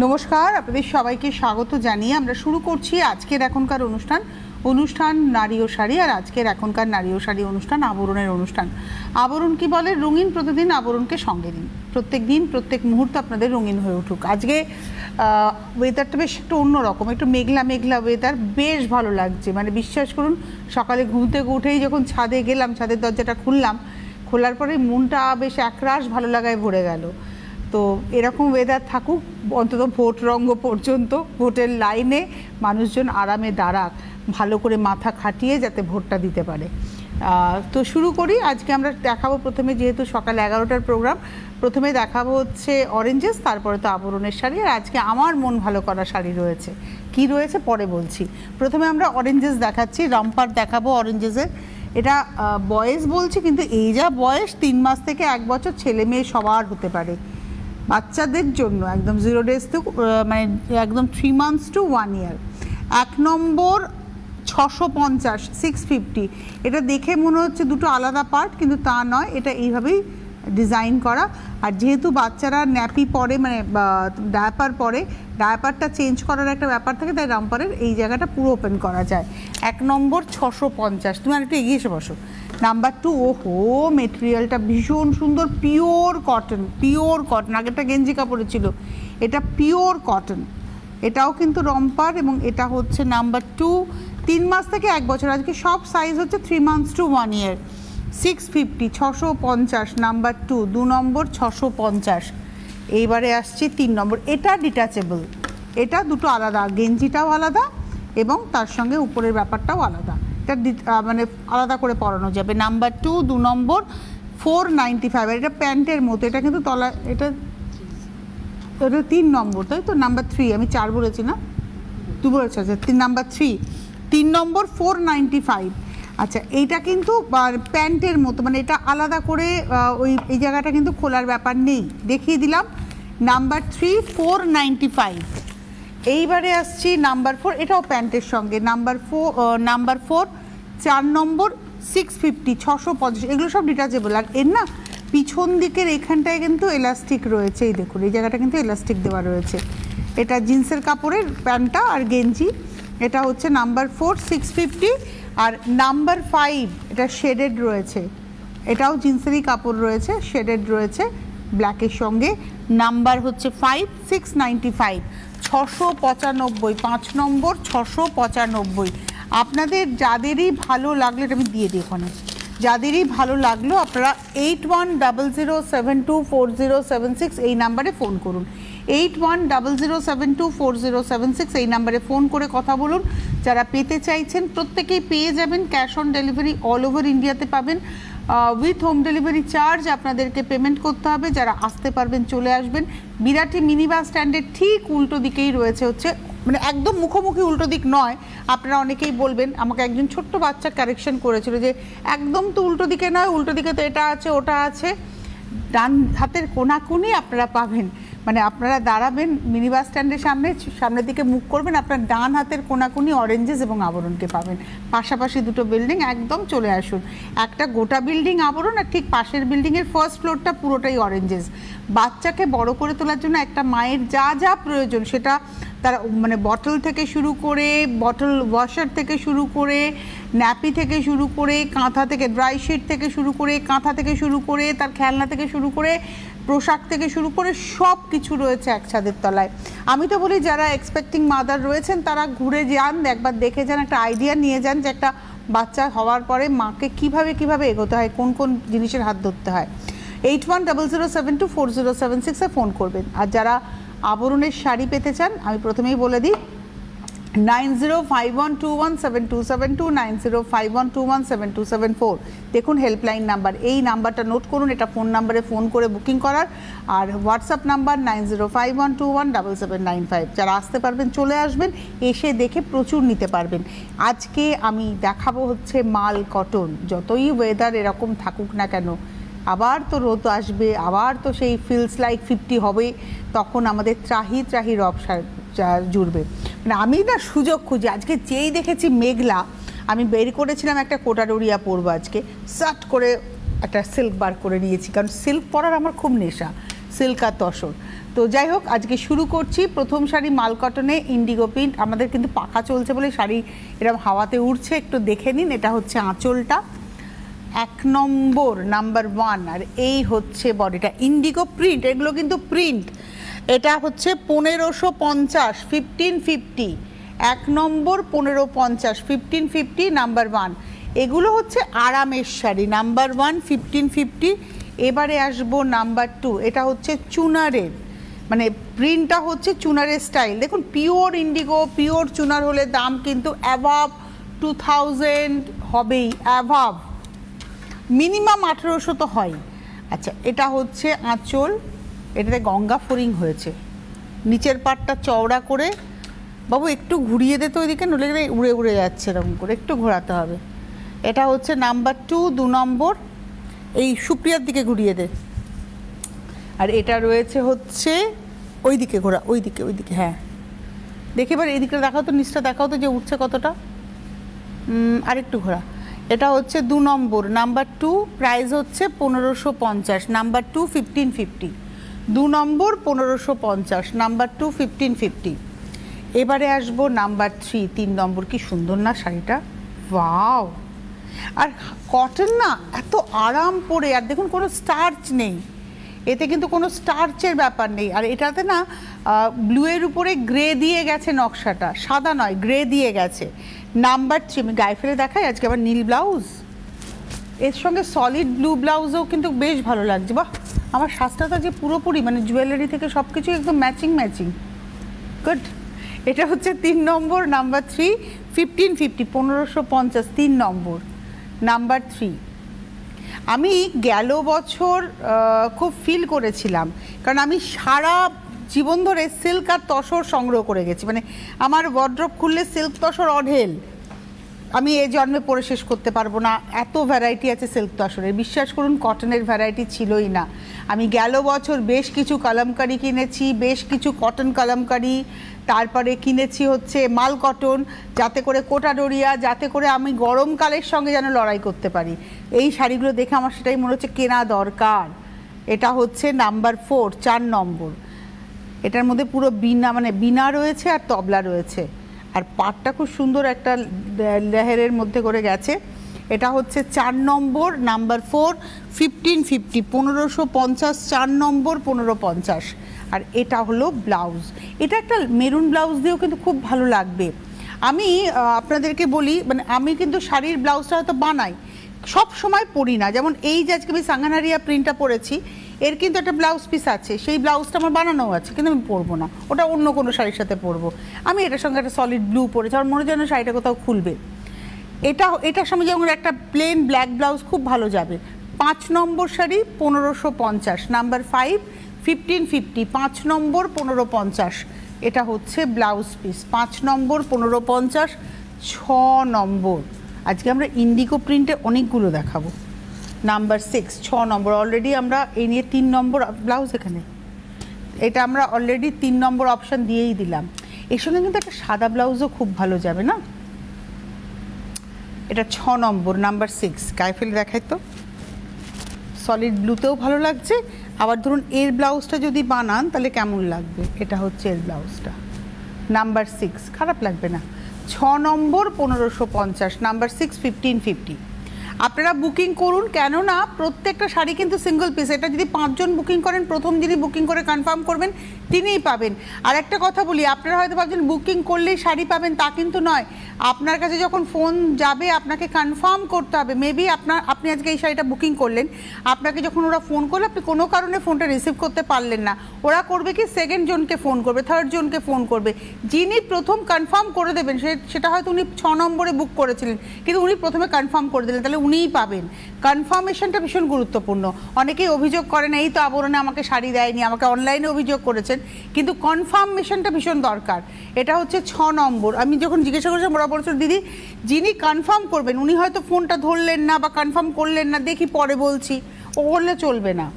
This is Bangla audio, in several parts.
নমস্কার, আপনাদের সবাইকে স্বাগত জানিয়ে আমরা শুরু করছি আজকের এখনকার অনুষ্ঠান নারী ও শাড়ি। আর আজকের এখনকার নারী ও শাড়ি অনুষ্ঠান আবরণের অনুষ্ঠান। আবরণ কি বলে? রঙিন প্রতিদিন আবরণকে সঙ্গে দিন, প্রত্যেক দিন প্রত্যেক মুহূর্ত আপনাদের রঙিন হয়ে উঠুক। আজকে ওয়েদারটা বেশ একটু অন্যরকম, একটু মেঘলা মেঘলা ওয়েদার, বেশ ভালো লাগছে। মানে বিশ্বাস করুন, সকালে ঘুম থেকে উঠেই যখন ছাদে গেলাম, ছাদের দরজাটা খোলার পরে মনটা বেশ একরাশ ভালো লাগায় ভরে গেল। তো এরকম ওয়েদার থাকুক অন্তত ভোট রঙ্গ পর্যন্ত, ভোটের লাইনে মানুষজন আরামে দাঁড়াক, ভালো করে মাথা খাটিয়ে যাতে ভোটটা দিতে পারে। তো শুরু করি। আজকে আমরা দেখাবো প্রথমে, যেহেতু সকাল 11টার প্রোগ্রাম, প্রথমে দেখাবো হচ্ছে অরেঞ্জেস, তারপরে তো আবরণের শাড়ি। আর আজকে আমার মন ভালো করা শাড়ি রয়েছে, কি রয়েছে পরে বলছি। প্রথমে আমরা অরেঞ্জেস দেখাচ্ছি, রামপার দেখাবো অরেঞ্জেসের। এটা বয়স বলছি, কিন্তু এই যা বয়স, 3 মাস থেকে 1 বছর ছেলে মেয়ে সবার হতে পারে। বাচ্চাদের জন্য একদম 0 days to মানে একদম 3 months to 1 year। 1 নম্বর 650, 650। এটা দেখে মনে হচ্ছে দুটো আলাদা পার্ট, কিন্তু তা নয়, এটা এইভাবেই ডিজাইন করা। আর যেহেতু বাচ্চারা ন্যাপি পরে, মানে ডায়াপার পরে, ডায়াপারটা চেঞ্জ করার একটা ব্যাপার থাকে, তাই রামপারের এই জায়গাটা পুরো ওপেন করা যায়। 1 নম্বর 650। তুমি আর একটু এগিয়ে এসে বসো। নাম্বার 2, ওহো মেটেরিয়ালটা ভীষণ সুন্দর, পিওর কটন, পিওর কটন। আগেরটা গেঞ্জি কাপড়ে ছিল, এটা পিওর কটন। এটাও কিন্তু রম্পার, এবং এটা হচ্ছে নাম্বার 2, 3 মাস থেকে 1 বছর। আজকে সব সাইজ হচ্ছে 3 months to 1 year। 650, 650 নাম্বার 2, 2 নম্বর 650। এইবারে আসছি 3 নম্বর। এটা ডিটাচেবল, এটা দুটো আলাদা, গেঞ্জিটাও আলাদা এবং তার সঙ্গে উপরের ব্যাপারটাও আলাদা। এটা মানে আলাদা করে পরানো যাবে। নাম্বার 2, 2 নম্বর 495। এটা প্যান্টের মতো, এটা কিন্তু তলা, এটা 3 নম্বর, তাই তো? নাম্বার 3, আমি 4 বলেছি না, 2 বলেছি। আচ্ছা, 3 নাম্বার 3 নম্বর 495। আচ্ছা, এইটা কিন্তু প্যান্টের মতো, মানে এটা আলাদা করে এই জায়গাটা কিন্তু খোলার ব্যাপার নেই, দেখিয়ে দিলাম। নাম্বার 3, 495। এইবারে আসছি নাম্বার 4, এটাও প্যান্টের সঙ্গে। নাম্বার 4, 4 নম্বর 650, 650। এগুলো সব ডিটাচেবল। আর এর না পিছন দিকের এখানটায় কিন্তু এলাস্টিক রয়েছে, এই দেখুন, এই জায়গাটা কিন্তু এলাস্টিক দেওয়া রয়েছে। এটা জিন্সের কাপড়ের প্যান্টটা আর গেঞ্জি। এটা হচ্ছে নাম্বার 4, 650। আর নাম্বার 5, এটা শেডেড রয়েছে, এটাও জিন্সেরই কাপড় রয়েছে, শেডেড রয়েছে ব্ল্যাকের সঙ্গে। নাম্বার হচ্ছে 5, 695, 695, 5 নম্বর 695। আপনাদের যাদেরই ভালো লাগলো, এটা আমি দিয়ে দিই ওখানে, যাদেরই ভালো লাগলো আপনারা 8100724076 এই নাম্বারে ফোন করুন। 8100724076 এই নাম্বারে ফোন করে কথা বলুন। যারা পেতে চাইছেন প্রত্যেকেই পেয়ে যাবেন। Cash on delivery all over ইন্ডিয়াতে পাবেন। উইথ হোম ডেলিভারি চার্জ আপনাদেরকে পেমেন্ট করতে হবে। যারা আসতে পারবেন চলে আসবেন। বিরাটি মিনি বাস স্ট্যান্ডের ঠিক উল্টো দিকেই রয়েছে, হচ্ছে মানে একদম মুখোমুখি, উল্টো দিক নয়। আপনারা অনেকেই বলবেন, আমাকে একজন ছোট্ট বাচ্চা কারেকশন করেছিল যে একদম তো উল্টো দিকে নয়, উল্টো দিকে তো এটা আছে ওটা আছে। ডান হাতের কোনাকুনি আপনারা পাবেন, মানে আপনারা দাঁড়াবেন মিনি বাস স্ট্যান্ডের সামনের দিকে মুখ করবেন, আপনার ডান হাতের কোনাকুনি অরেঞ্জেস এবং আবরণকে পাবেন। পাশাপাশি দুটো বিল্ডিং, একদম চলে আসুন। একটা গোটা বিল্ডিং আবরণ, আর ঠিক পাশের বিল্ডিংয়ের ফার্স্ট ফ্লোরটা পুরোটাই অরেঞ্জেস। বাচ্চাকে বড় করে তোলার জন্য একটা মায়ের যা যা প্রয়োজন, সেটা তার মানে বটল থেকে শুরু করে, বটল ওয়াশার থেকে শুরু করে, ন্যাপি থেকে শুরু করে, কাঁথা থেকে, ড্রাই শিট থেকে শুরু করে, কাঁথা থেকে শুরু করে, তার খেলনা থেকে শুরু করে, পোশাক থেকে শুরু করে সব কিছু রয়েছে এক ছাদের তলায়। আমি তো বলি, যারা এক্সপেক্টিং মাদার রয়েছেন তারা ঘুরে যান, একবার দেখে যান, একটা আইডিয়া নিয়ে যান যে একটা বাচ্চা হওয়ার পরে মাকে কিভাবে এগোতে হয়, কোন কোন জিনিসের হাত ধরতে হয়। 8100724076 ফোন করবেন। আর যারা আবরণের শাড়ি পেতে চান, আমি প্রথমেই বলে দিই, 9051217272, 9051217274। দেখুন হেল্পলাইন নাম্বার, এই নাম্বারটা নোট করুন, এটা ফোন নাম্বারে ফোন করে বুকিং করার। আর হোয়াটসঅ্যাপ নাম্বার 9051217795। যারা আসতে পারবেন চলে আসবেন, এসে দেখে প্রচুর নিতে পারবেন। আজকে আমি দেখাবো হচ্ছে মাল কটন। যতই ওয়েদার এরকম থাকুক না কেন, আবার তো রোদ আসবে, আবার তো সেই ফিলস লাইক 50 হবে, তখন আমাদের ত্রাহি রব জুড়বে। মানে আমি না সুযোগ খুঁজি, আজকে যেই দেখেছি মেঘলা, আমি বের করেছিলাম একটা কোটাডোরিয়া পরবো আজকে, সাট করে একটা সিল্ক বার করে নিয়েছি, কারণ সিল্ক পরার আমার খুব নেশা, সিল্ক আর তসর। তো তো যাই হোক, আজকে শুরু করছি। প্রথম শাড়ি মাল কটনে ইন্ডিগো প্রিন্ট। আমাদের কিন্তু পাখা চলছে বলে শাড়ি এরকম হাওয়াতে উঠছে, একটু দেখে নিন। এটা হচ্ছে আঁচলটা, 1 নম্বর নাম্বার 1। আর এই হচ্ছে বডিটা, ইন্ডিগো প্রিন্ট, এগুলো কিন্তু প্রিন্ট। এটা হচ্ছে 1550, 1550, 1 নম্বর 1550, 1550 নাম্বার 1। এগুলো হচ্ছে আরামের শাড়ি, নাম্বার 1 1550। এবারে আসবো নাম্বার 2, এটা হচ্ছে চুনারের, মানে প্রিন্টটা হচ্ছে চুনারের স্টাইল। দেখুন পিওর ইন্ডিগো, পিওর চুনার হলে দাম কিন্তু অ্যাভাব 2000 হবেই, অ্যাভাব মিনিমাম 1800 তো হয়। আচ্ছা, এটা হচ্ছে আঁচল, এটাতে গঙ্গা ফোরিং হয়েছে, নিচের পাটটা চওড়া করে। বাবু একটু ঘুরিয়ে দে তো ওইদিকে, নলে উড়ে উড়ে যাচ্ছে, এরকম করে একটু ঘোরাতে হবে। এটা হচ্ছে নাম্বার 2, 2 নম্বর, এই সুপ্রিয়ার দিকে ঘুরিয়ে দে। আর এটা রয়েছে হচ্ছে ওই দিকে ঘোরা, ওই দিকে, হ্যাঁ দেখে এবার এই দিকটা দেখাও তো, নিচটা দেখাও তো যে উঠছে কতটা, আরেকটু ঘোরা। এটা হচ্ছে 2 নম্বর, নাম্বার 2, প্রাইস হচ্ছে 1550, নাম্বার 2 1550, 2 নম্বর 1550, নাম্বার 2 1550। এবারে আসবো নাম্বার 3, 3 নম্বর। কি সুন্দর না শাড়িটা, ওয়াও! আর কটন না, এত আরাম পরে, আর দেখুন কোনো স্টার্চ নেই এতে, কিন্তু কোনো স্টার্চের ব্যাপার নেই। আর এটাতে না ব্লুয়ের উপরে গ্রে দিয়ে গেছে নকশাটা, সাদা নয়, গ্রে দিয়ে গেছে। নাম্বার 3, আমি গায়ে ফেলে দেখাই আজকে আবার নীল ব্লাউজ, এর সঙ্গে সলিড ব্লু ব্লাউজও কিন্তু বেশ ভালো লাগছে। বাহ, আমার সাজটাটা যে পুরোপুরি মানে জুয়েলারি থেকে সব কিছু একদম ম্যাচিং, গুড। এটা হচ্ছে 3 নম্বর, নাম্বার 3 1550, 1550, 3 নম্বর, নাম্বার 3। আমি গেল বছর খুব ফিল করেছিলাম, কারণ আমি সারা জীবন ধরে সিল্ক আর তসর সংগ্রহ করে গেছি, মানে আমার ওয়ার্ড্রপ খুললে সিল্ক তসর অঢেল, আমি এই জন্মে পরে শেষ করতে পারবো না, এত ভ্যারাইটি আছে সিল্ক তসরের। বিশ্বাস করুন কটনের ভ্যারাইটি ছিলই না। আমি গেল বছর বেশ কিছু কালামকারি কিনেছি, বেশ কিছু কটন কালামকারি, তারপরে কিনেছি হচ্ছে মাল কটন, যাতে করে কোটা ডোরিয়া, যাতে করে আমি গরমকালের সঙ্গে যেন লড়াই করতে পারি। এই শাড়িগুলো দেখে আমার সেটাই মনে হচ্ছে কেনা দরকার। এটা হচ্ছে নাম্বার 4, 4 নম্বর। এটার মধ্যে পুরো বিনা, মানে বিনা রয়েছে আর তবলা রয়েছে, আর পাটটা খুব সুন্দর একটা লেহেরের মধ্যে করে গেছে। এটা হচ্ছে 4 নম্বর, নাম্বার 4 1550, 1550, 4 নম্বর 1550। আর এটা হলো ব্লাউজ, এটা একটা মেরুন ব্লাউজ দিয়েও কিন্তু খুব ভালো লাগবে। আমি আপনাদেরকে বলি, মানে আমি কিন্তু শাড়ির ব্লাউজটা হয়তো বানাই, সব সময় পরি না। যেমন এই যে আজকে আমি সাঙ্গানারিয়া প্রিন্টটা পরেছি, এর কিন্তু একটা ব্লাউজ পিস আছে, সেই ব্লাউজটা আমার বানানো আছে, কিন্তু আমি পরবো না, ওটা অন্য কোনো শাড়ির সাথে পরবো। আমি এটার সঙ্গে একটা সলিড ব্লু পরেছি, আমার মনে হয় যেন শাড়িটা কোথাও খুলবে। এটার সঙ্গে যেমন একটা প্লেন ব্ল্যাক ব্লাউজ খুব ভালো যাবে। 5 নম্বর শাড়ি 1550, নাম্বার 5 1550, 5 নম্বর 1550। এটা হচ্ছে ব্লাউজ পিস, 5 নম্বর 1550, 6 নম্বর। আজকে আমরা ইন্ডিগো প্রিন্টে অনেকগুলো দেখাবো। নাম্বার 6, 6 নম্বর। অলরেডি আমরা এই নিয়ে 3 নম্বর ব্লাউজ, এখানে এটা আমরা অলরেডি 3 নম্বর অপশান দিয়েই দিলাম। এর সঙ্গে কিন্তু একটা সাদা ব্লাউজও খুব ভালো যাবে না। এটা 6 নম্বর, নাম্বার 6। গায়ে ফেলে দেখাই তো, সলিড ব্লুতেও ভালো লাগছে। আবার ধরুন এর ব্লাউজটা যদি বানান তাহলে কেমন লাগবে, এটা হচ্ছে এর ব্লাউজটা, নাম্বার 6, খারাপ লাগবে না। 6 নম্বর 1550, নাম্বার 6 1550। আপনারা বুকিং করুন, কেননা প্রত্যেকটা শাড়ি কিন্তু সিঙ্গেল পিস। এটা যদি 5 জন বুকিং করেন, প্রথম যিনি বুকিং করে কনফার্ম করবেন তিনিই পাবেন। আর একটা কথা বলি, আপনারা হয়তো ভাবছেন বুকিং করলেই শাড়ি পাবেন, তা কিন্তু নয়। আপনার কাছে যখন ফোন যাবে আপনাকে কনফার্ম করতে হবে। মেবি আপনি আজকে এই শাড়িটা বুকিং করলেন, আপনাকে যখন ওরা ফোন করলে আপনি কোনো কারণে ফোনটা রিসিভ করতে পারলেন না, ওরা করবে কি, সেকেন্ড জনকে ফোন করবে, থার্ড জনকে ফোন করবে। যিনি প্রথম কনফার্ম করে দেবেন, সেটা হয়তো উনি 6 নম্বরে বুক করেছিলেন, কিন্তু উনি প্রথমে কনফার্ম করে দিলেন, তাহলে উনিই পাবেন। কনফার্মেশনটা ভীষণ গুরুত্বপূর্ণ। অনেকেই অভিযোগ করেন এই তো আবরণে আমাকে শাড়ি দেয়নি, আমাকে অনলাইনে অভিযোগ করেছেন, কিন্তু কনফার্মেশনটা ভীষণ দরকার। এটা হচ্ছে 6 নম্বর। আমি যখন জিজ্ঞাসা করেছিলাম, ওরা বলছিল দিদি যিনি কনফার্ম করবেন উনি হয়তো ফোনটা ধরলেন না বা কনফার্ম করলেন না, দেখি পরে বলছি, ও বললে চলবে না।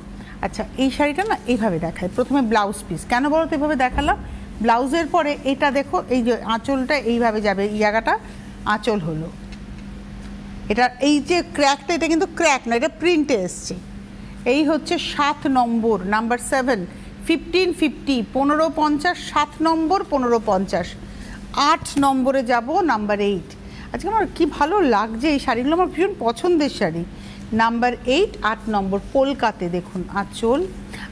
আচ্ছা, এই শাড়িটা না এইভাবে দেখায়, প্রথমে ব্লাউজ পিস। কেন বলো তো এইভাবে দেখালাম? ব্লাউজের পরে এটা দেখো, এই যে আঁচলটা এইভাবে যাবে, এই জায়গাটা আঁচল হলো। এটা এই যে ক্র্যাকটা, এটা কিন্তু ক্র্যাক না, এটা প্রিন্টে এসছে। এই হচ্ছে 7 নম্বর, নাম্বার 7 1550, 1550, 7 নম্বর 1550, 8 নম্বরে যাব নাম্বার 8। আজকে আমার কি ভালো লাগছে এই শাড়িগুলো, আমার ভীষণ পছন্দের শাড়ি। নাম্বার 8, 8 নম্বর কলকাতা, দেখুন আঁচল,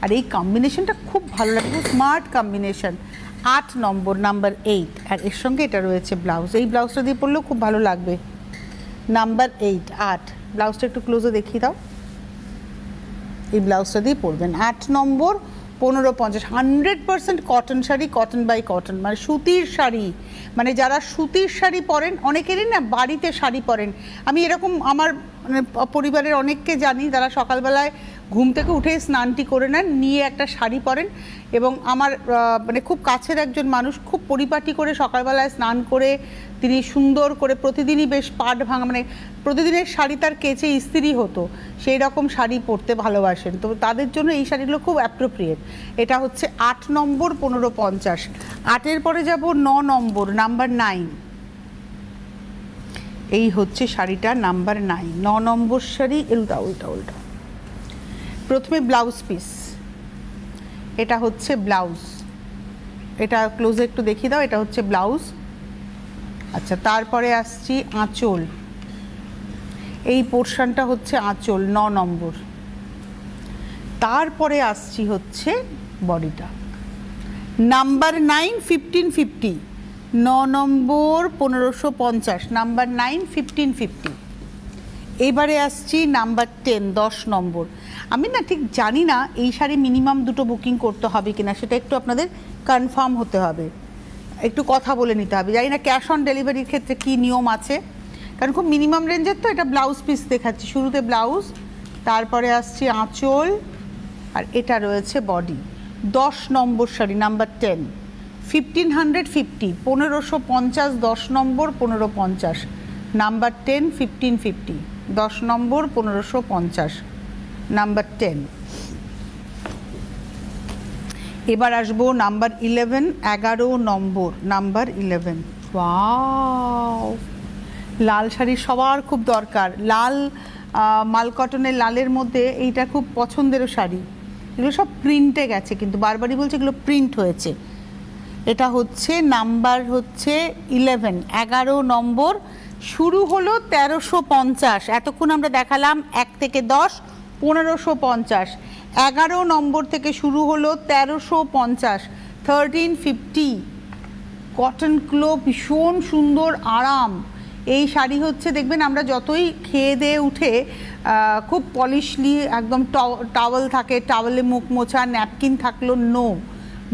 আর এই কম্বিনেশনটা খুব ভালো লাগে, খুব স্মার্ট কম্বিনেশন। 8 নম্বর নাম্বার 8, আর এর সঙ্গে এটা রয়েছে ব্লাউজ, এই ব্লাউজটা দিয়ে পরলেও খুব ভালো লাগবে। নাম্বার 8, 8, ব্লাউজটা একটু ক্লোজে দেখিয়ে দাও, এই ব্লাউজটা দিয়ে পরবেন। 8 নম্বর 1550, 100% cotton sari, cotton by cotton, মানে সুতির শাড়ি, মানে যারা সুতির শাড়ি পরেন, অনেকেরই না বাড়িতে শাড়ি পরেন, আমি এরকম আমার মানে পরিবারের অনেককে জানি, যারা সকালবেলায় ঘুম থেকে উঠে স্নানটি করে নেন, নিয়ে একটা শাড়ি পরেন, এবং আমার মানে খুব কাছের একজন মানুষ খুব পরিপাটি করে সকালবেলায় স্নান করে তিনি সুন্দর করে প্রতিদিনই বেশ পাট ভাঙা, মানে প্রতিদিনের শাড়ি তার কেচে ইস্ত্রি হতো, সেই রকম শাড়ি পরতে ভালোবাসেন, তো তাদের জন্য এই শাড়িগুলো খুব অ্যাপ্রোপ্রিয়েট। এটা হচ্ছে 8 নম্বর 1550। 8-এর পরে যাব 9 নম্বর নাম্বার 9, এই হচ্ছে শাড়িটা নাম্বার 9, 9 নম্বর শাড়ি। উল্টা উল্টা উল্টা, প্রথমে ব্লাউজ পিস, এটা হচ্ছে ব্লাউজ, এটা ক্লোজে একটু দেখিয়ে দাও, এটা হচ্ছে ব্লাউজ। আচ্ছা, তারপরে আসছি আঁচল, এই পোর্শনটা হচ্ছে আঁচল 9 নম্বর। তারপরে আসছি হচ্ছে বডিটা, নাম্বার 9, 1550, 9 নম্বর 1550, নাম্বার 9, 1550। এবারে আসছি নাম্বার 10, 10 নম্বর। আমি না ঠিক জানি না এই শাড়ি মিনিমাম 2টো বুকিং করতে হবে কিনা, সেটা একটু আপনাদের কনফার্ম হতে হবে, একটু কথা বলে নিতে হবে, জানি না ক্যাশ অন ডেলিভারির ক্ষেত্রে কী নিয়ম আছে, কারণ খুব মিনিমাম রেঞ্জের তো। এটা ব্লাউজ পিস দেখাচ্ছি, শুরুতে ব্লাউজ, তারপরে আসছি আঁচল, আর এটা রয়েছে বডি। 10 নম্বর শাড়ি নাম্বার 10, 1550, 1550, 10 নম্বর 1550, নাম্বার 10, 1550, 10 নম্বর 1550, নাম্বার 10। এবার আসবো নাম্বার 11, 11 নম্বর নাম্বার 11। ওয়াও, লাল শাড়ি সবার খুব দরকার, লাল মাল কটনের লালের মধ্যে এইটা খুব পছন্দেরও শাড়ি। এগুলো সব প্রিন্টে গেছে, কিন্তু বারবারই বলছে এগুলো প্রিন্ট হয়েছে। এটা হচ্ছে নাম্বার হচ্ছে 11, 11 নম্বর, শুরু হলো 1350, এতক্ষণ আমরা দেখালাম 1 থেকে 10, 1550, 11 নম্বর থেকে শুরু হলো 1350, 1350, কটন ক্লো, ভীষণ সুন্দর আরাম। এই শাড়ি হচ্ছে দেখবেন আমরা যতই খেয়ে দিয়ে উঠে খুব পলিশলি একদম টাওয়েল থাকে, টাওয়েলে মুখ মোছা, ন্যাপকিন থাকলো, নো,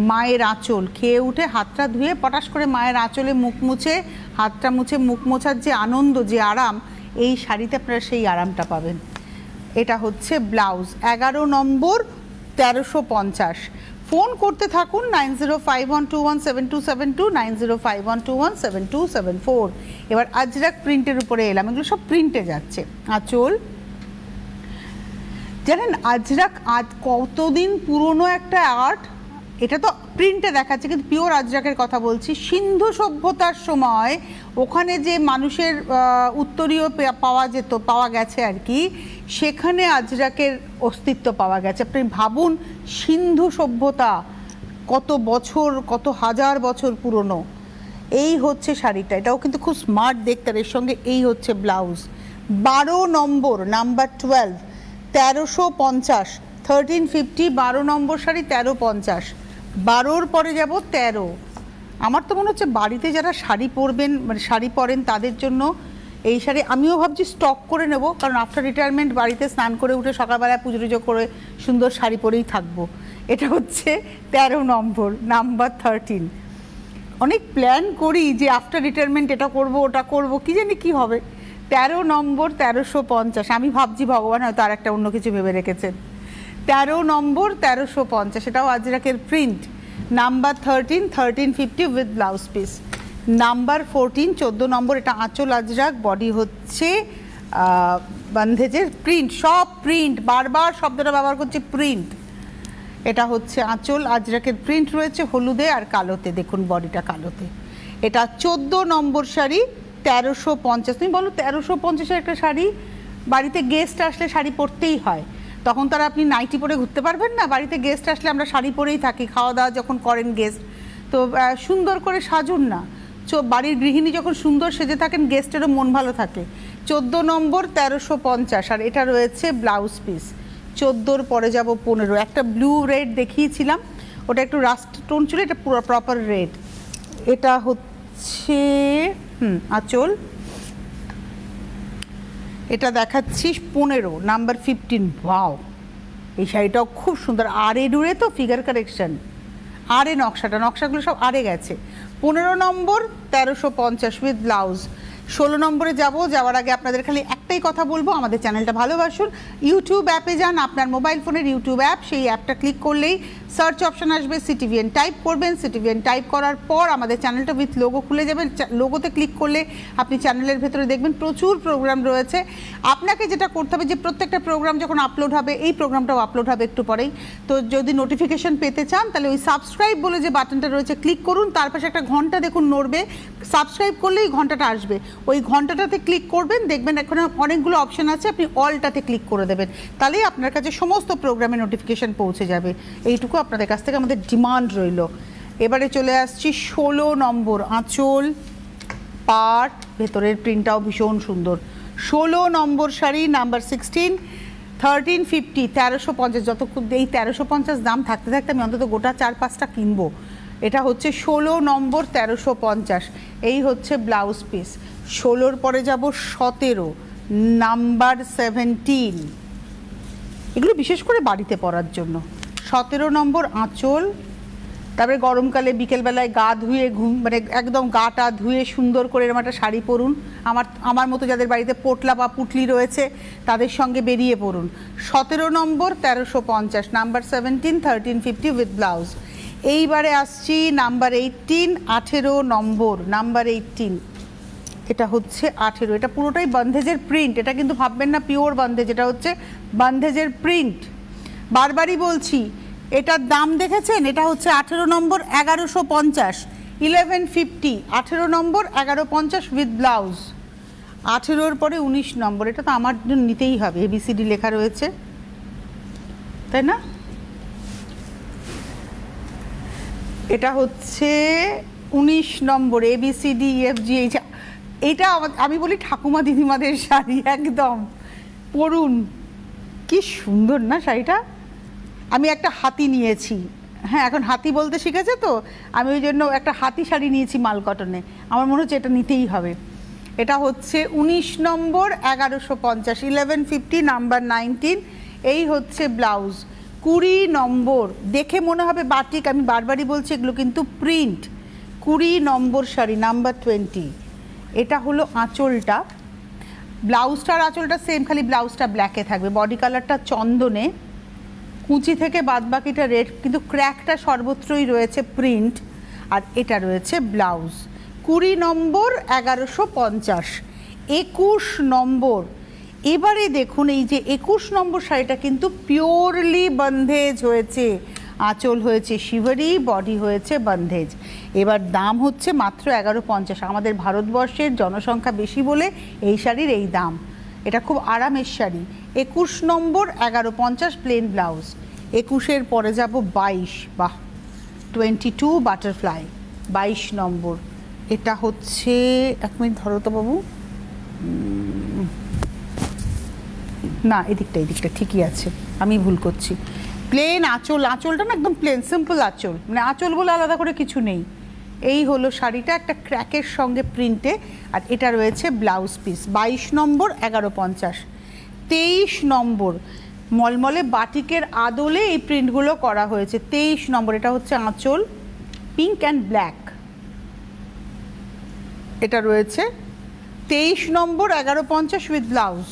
মায়ের আঁচল, খেয়ে উঠে হাতটা ধুয়ে পটাশ করে মায়ের আঁচলে মুখ মুছে, হাতটা মুছে মুখ মোছার যে আনন্দ, যে আরাম, এই শাড়িতে আপনারা সেই আরামটা পাবেন। এটা হচ্ছে ব্লাউজ, 11 নম্বর 1350। ফোন করতে থাকুন 9051217272, 9051217274। এবার আজরাক প্রিন্টের উপরে এলাম, এগুলো সব প্রিন্টে যাচ্ছে। আঁচল, জানেন আজরাক আজ কতদিন পুরনো একটা আর্ট, এটা তো প্রিন্টে দেখাচ্ছে কিন্তু পিওর আজরাকের কথা বলছি। সিন্ধু সভ্যতার সময় ওখানে যে মানুষের উত্তরীয় পাওয়া গেছে আর কি, সেখানে আজরাকের অস্তিত্ব পাওয়া গেছে। আপনি ভাবুন সিন্ধু সভ্যতা কত বছর, কত হাজার বছর পুরনো। এই হচ্ছে শাড়িটা, এটাও কিন্তু খুব স্মার্ট দেখতে, এর সঙ্গে এই হচ্ছে ব্লাউজ। 12 নম্বর নাম্বার 12, 1350, 1350, 12 নম্বর শাড়ি 1350। 12-র পরে যাব 13। আমার তো মনে হচ্ছে বাড়িতে যারা শাড়ি পরবেন, মানে শাড়ি পরেন, তাদের জন্য এই শাড়ি আমিও ভাবছি স্টক করে নেব, কারণ আফটার রিটায়ারমেন্ট বাড়িতে স্নান করে উঠে সকালবেলায় পুজো টুজো করে সুন্দর শাড়ি পরেই থাকবো। এটা হচ্ছে 13 নম্বর নাম্বার 13। অনেক প্ল্যান করি যে আফটার রিটায়ারমেন্ট এটা করব, ওটা করব, কি জানি কি হবে। 13 নম্বর 1350, আমি ভাবছি ভগবান হয়তো আর একটা অন্য কিছু ভেবে রেখেছেন। 13 নম্বর 1350, এটাও আজরাকের print. Number 13, 1350 with blouse piece. Number 14, 14 number, এটা আঁচল আজরাক, বডি হচ্ছে বান্ধেজের প্রিন্ট, সব প্রিন্ট, বারবার শব্দটা ব্যবহার করছে প্রিন্ট। এটা হচ্ছে আঁচল আজরাকের প্রিন্ট রয়েছে হলুদে আর কালোতে, দেখুন বডিটা কালোতে। এটা 14 নম্বর শাড়ি, 1350। তুমি বলো 1350-এর একটা শাড়ি, বাড়িতে গেস্ট আসলে শাড়ি পরতেই হয়, তখন তারা আপনি নাইটি পরে ঘুরতে পারবেন না, বাড়িতে গেস্ট আসলে আমরা শাড়ি পরেই থাকি, খাওয়া দাওয়া যখন করেন গেস্ট, তো সুন্দর করে সাজুন না। বাড়ির গৃহিণী যখন সুন্দর সেজে থাকেন গেস্টেরও মন ভালো থাকে। 14 নম্বর 1350, আর এটা রয়েছে ব্লাউজ পিস। 14-র পরে যাব 15, একটা ব্লু রেড দেখিয়েছিলাম, ওটা একটু রাস্ট টোন ছিল, এটা পুরো প্রপার রেড। এটা হচ্ছে আঁচল, এটা দেখাচ্ছি 15 নাম্বার 15। ওয়াও, এই শাড়িটাও খুব সুন্দর, আরে ডুরে তো ফিগার কারেকশন, আরে নকশাগুলো সব আরে গেছে। 15 নম্বর 1350 উইথ ব্লাউজ। 16 নম্বরে যাওয়ার আগে আপনাদের খালি একটাই কথা বলবো, আমাদের চ্যানেলটা ভালোবাসুন। ইউটিউব অ্যাপে যান, আপনার মোবাইল ফোনের ইউটিউব অ্যাপ, সেই অ্যাপটা ক্লিক করলেই সার্চ অপশন আসবে, সিটিভিএন টাইপ করবেন। সিটিভিএন টাইপ করার পর আমাদের চ্যানেলটা উইথ লোগো খুলে যাবে। লোগোতে ক্লিক করলে আপনি চ্যানেলের ভেতরে দেখবেন প্রচুর প্রোগ্রাম রয়েছে। আপনাকে যেটা করতে হবে যে প্রত্যেকটা প্রোগ্রাম যখন আপলোড হবে, এই প্রোগ্রামটাও আপলোড হবে একটু পরেই, তো যদি নোটিফিকেশন পেতে চান তাহলে ওই সাবস্ক্রাইব বলে যে বাটনটা রয়েছে ক্লিক করুন, তার পাশে একটা ঘন্টা দেখুন নড়বে, সাবস্ক্রাইব করলেই ঘন্টাটা আসবে, ওই ঘন্টাটাতে ক্লিক করবেন, দেখবেন এখানে অনেকগুলো অপশন আছে, আপনি অলটাতে ক্লিক করে দেবেন, তাহলেই আপনার কাছে সমস্ত প্রোগ্রামের নোটিফিকেশন পৌঁছে যাবে। এইটুকু আপনাদের কাছ থেকে আমাদের ডিমান্ড রইল। এবারে চলে আসছি 16 নম্বর আঁচল, পাট, ভেতরের প্রিন্টটাও ভীষণ সুন্দর। 16 নম্বর শাড়ি নাম্বার 16, 1350, 1350। যতক্ষণ এই 1350 দাম থাকতে থাকতে আমি অন্তত গোটা 4-5টা কিনবো। এটা হচ্ছে 16 নম্বর 1350, এই হচ্ছে ব্লাউজ পিস। 16-র পরে যাব 17 নাম্বার 17, এগুলো বিশেষ করে বাড়িতে পরার জন্য। 17 নম্বর আঁচল, তারপরে গরমকালে বিকেলবেলায় গা ধুয়ে মানে একদম গাটা ধুয়ে সুন্দর করে এরকম একটা শাড়ি পরুন। আমার মতো যাদের বাড়িতে পোটলা বা পুটলি রয়েছে তাদের সঙ্গে বেরিয়ে পড়ুন। 17 নম্বর 1350, নাম্বার 17 1350 উইথ ব্লাউজ। এইবারে আসছি নাম্বার 18, 18 নম্বর নাম্বার 18, এটা হচ্ছে 18, এটা পুরোটাই বন্ধেজের প্রিন্ট, এটা কিন্তু ভাববেন না পিওর বন্ধেজ, এটা হচ্ছে বন্ধেজের প্রিন্ট। বারবারই বলছি, এটার দাম দেখেছেন, এটা হচ্ছে 18 নম্বর 1150, 1150, 18 নম্বর 1150 উইথ ব্লাউজ। 18-র পরে 19 নম্বর, এটা তো আমার জন্য নিতেই হবে, ABCD লেখা রয়েছে, তাই না? এটা হচ্ছে 19 নম্বর ABCDEFG। এটা আমি বলি ঠাকুমা দিদিমাদের শাড়ি, একদম পরুন, কি সুন্দর না শাড়িটা। আমি একটা হাতি নিয়েছি, হ্যাঁ এখন হাতি বলতে শিখেছে তো, আমি ওই জন্য একটা হাতি শাড়ি নিয়েছি মাল কটনে, আমার মনে হচ্ছে এটা নিতেই হবে। এটা হচ্ছে 19 নম্বর 1150, 1150 নাম্বার 19, এই হচ্ছে ব্লাউজ। 20 নম্বর, দেখে মনে হবে বাটিক, আমি বারবারই বলছি এগুলো কিন্তু প্রিন্ট। 20 নম্বর শাড়ি নাম্বার 20, এটা হলো আঁচলটা, ব্লাউজটার আঁচলটা সেম, খালি ব্লাউজটা ব্ল্যাকে থাকবে, বডি কালারটা চন্দনে, কুচি থেকে বাদবাকিটা রেড, কিন্তু ক্র্যাকটা সর্বত্রই রয়েছে প্রিন্ট, আর এটা রয়েছে ব্লাউজ। 20 নম্বর 1150, 21 নম্বর। এবারে দেখুন এই যে 21 নম্বর শাড়িটা কিন্তু পিওরলি বন্ধেজ হয়েছে, আঁচল হয়েছে শিভারি, বডি হয়েছে বন্ধেজ। এবার দাম হচ্ছে মাত্র 1150, আমাদের ভারতবর্ষের জনসংখ্যা বেশি বলে এই শাড়ির এই দাম, এটা খুব আরামের শাড়ি। 21 নম্বর 1150 প্লেন ব্লাউজ। 21-এর পরে যাব 22, বাহ 22 বাটারফ্লাই, 22 নম্বর। এটা হচ্ছে, এক মিনিট ধরো তো বাবু, না এদিকটা ঠিকই আছে, আমি ভুল করছি। প্লেন আঁচল, আঁচলটা না একদম প্লেন সিম্পল আঁচল, মানে আঁচল বলে আলাদা করে কিছু নেই। এই হলো শাড়িটা, একটা ক্র্যাকের সঙ্গে প্রিন্টে, আর এটা রয়েছে ব্লাউজ পিস। 22 নম্বর 1150। 23 নম্বর মলমলে বাটিকের আদলে এই প্রিন্টগুলো করা হয়েছে। 23 নম্বর, এটা হচ্ছে আঁচল, পিঙ্ক অ্যান্ড ব্ল্যাক, এটা রয়েছে 23 নম্বর 1150 উইথ ব্লাউজ।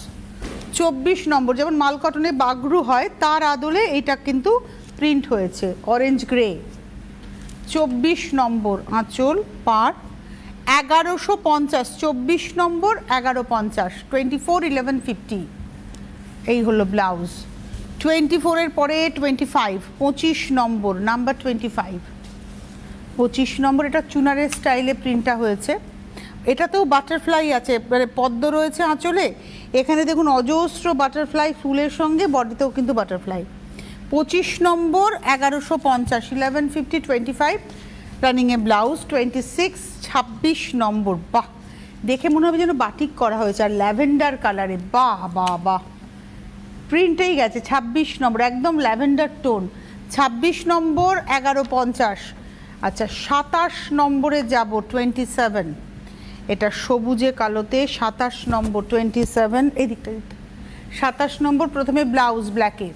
24 নম্বর, যেমন মাল কটনে বাগরু হয় তার আদলে এটা কিন্তু প্রিন্ট হয়েছে, অরেঞ্জ গ্রে। 24 নম্বর আঁচল, পাড়, 1150, 24 নম্বর 1150, 24 1150, এই হলো ব্লাউজ। 24-এর পরে 25, 25 নম্বর নাম্বার 25, 25 নম্বর, এটা চুনারের স্টাইলে প্রিন্টটা হয়েছে, এটাতেও বাটারফ্লাই আছে, মানে পদ্ম রয়েছে আঁচলে, এখানে দেখুন অজস্র বাটারফ্লাই ফুলের সঙ্গে বডিতেও কিন্তু বাটারফ্লাই। 25 নম্বর 1150, 1150 25 রানিংয়ে ব্লাউজ। 26 26 নম্বর, বাহ দেখে মনে হবে যেন বাটিক করা হয়েছে, আর ল্যাভেন্ডার কালারে, বাহ বাহ বাহ, প্রিন্টেই গেছে। 26 নম্বর একদম ল্যাভেন্ডার টোন। 26 নম্বর 1150। আচ্ছা 27 নম্বরে যাব, 27, এটা সবুজে কালোতে। 27 নম্বর 27, এই দিকটা 27 নম্বর, প্রথমে ব্লাউজ ব্ল্যাকে,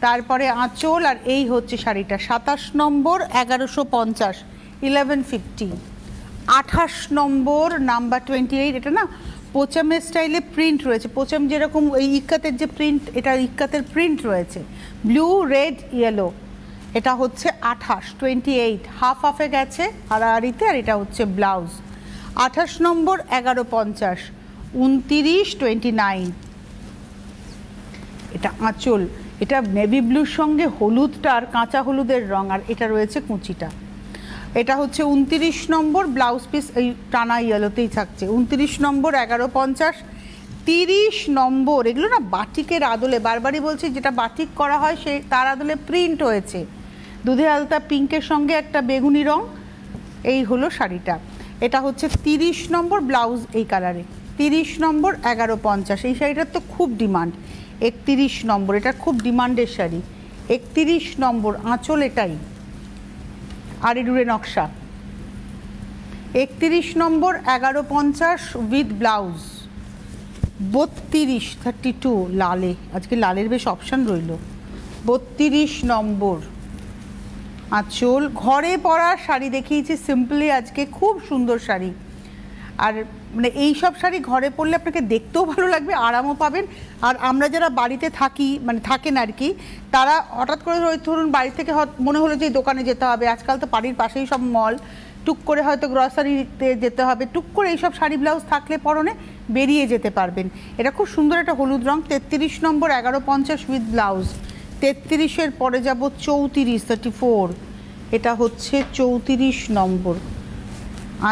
তারপরে আঁচল, আর এই হচ্ছে শাড়িটা। 27 নম্বর 1150, 1150। 28 নম্বর নাম্বার 28, এটা না পোচামের স্টাইলে প্রিন্ট রয়েছে, পোচাম যেরকম এই ইক্কাতের যে প্রিন্ট, এটা ইক্কাতের প্রিন্ট রয়েছে, ব্লু রেড ইয়েলো। এটা হচ্ছে 28, 28 হাফ হাফে গেছে আড়াআড়িতে, আর এটা হচ্ছে ব্লাউজ। 28 নম্বর 1150, 29 29, এটা আঁচল, এটা নেভি ব্লুর সঙ্গে হলুদটা আর কাঁচা হলুদের রং, আর এটা রয়েছে কুচিটা। এটা হচ্ছে 29 নম্বর ব্লাউজ পিস, এই টানা ইয়েলোতেই থাকছে। 29 নম্বর 1150। 30 নম্বর, এগুলো না বাটিকের আদলে, বারবারই বলছি যেটা বাটিক করা হয় সেই তার আদলে প্রিন্ট হয়েছে, দুধে আলতা পিঙ্কের সঙ্গে একটা বেগুনি রং, এই হলো শাড়িটা। এটা হচ্ছে 30 নম্বর ব্লাউজ এই কালারে। 30 নম্বর 1150, এই শাড়িটার তো খুব ডিমান্ড। 31 নম্বর, এটা খুব ডিমান্ডের শাড়ি। 31 নম্বর আঁচল, এটাই আরিডুরে নকশা। 31 নম্বর 1150 উইথ ব্লাউজ। 32 32 লালে, আজকে লালের বেশ অপশান রইল। 32 নম্বর আঁচল, ঘরে পরা শাড়ি দেখিয়েছি সিম্পলি আজকে, খুব সুন্দর শাড়ি। আর মানে এই সব শাড়ি ঘরে পরলে আপনাকে দেখতেও ভালো লাগবে, আরামও পাবেন। আর আমরা যারা বাড়িতে থাকি, মানে থাকেন আর কি, তারা হঠাৎ করে ধরুন বাড়ি থেকে মনে হলো যে দোকানে যেতে হবে, আজকাল তো বাড়ির পাশেই সব মল, টুক করে হয়তো গ্রসারিতে যেতে হবে, টুক করে এইসব শাড়ি ব্লাউজ থাকলে পরনে বেরিয়ে যেতে পারবেন। এটা খুব সুন্দর একটা হলুদ রং। 33 নম্বর 1150 উইথ ব্লাউজ। 33-এর পরে যাব 34 34, এটা হচ্ছে 34 নম্বর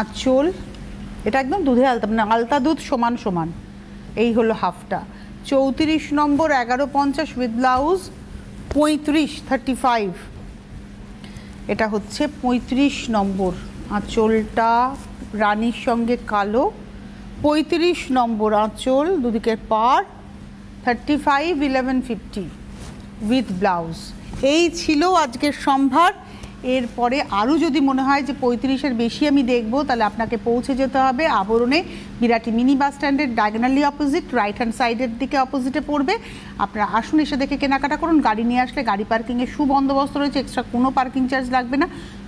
আঁচল, এটা একদম দুধে আলতা, মানে আলতা দুধ সমান সমান, এই হলো হাফটা। 34 নম্বর 1150 উইথ ব্লাউজ। 35 35, এটা হচ্ছে 35 নম্বর আঁচলটা রানীর সঙ্গে কালো। 35 নম্বর আঁচল, দুদিকের পার। 35 1150 উইথ ব্লাউজ। এই ছিল আজকের সম্ভার। এরপরে আরও যদি মনে হয় যে 35-এর বেশি আমি দেখব, তাহলে আপনাকে পৌঁছে যেতে হবে আবরণে, বিরাটি মিনি বাস স্ট্যান্ডের ডায়াগোনালি অপোজিট, রাইট হ্যান্ড সাইডের দিকে অপোজিটে পড়বে। আপনারা আসুন, এসে দেখে কেনাকাটা করুন। গাড়ি নিয়ে আসলে গাড়ি পার্কিংয়ের সুবন্দোবস্ত রয়েছে, এক্সট্রা কোনো পার্কিং চার্জ লাগবে না।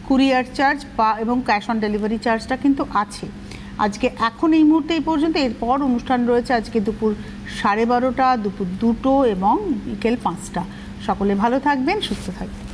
কুরিয়ার চার্জ বা এবং ক্যাশ অন ডেলিভারি চার্জটা কিন্তু আছে। আজকে এখন এই মুহূর্তে এই পর্যন্ত। এরপর অনুষ্ঠান রয়েছে আজকে দুপুর 12:30, দুপুর 2টো এবং বিকেল 5টা। সকলে ভালো থাকবেন, সুস্থ থাকবেন।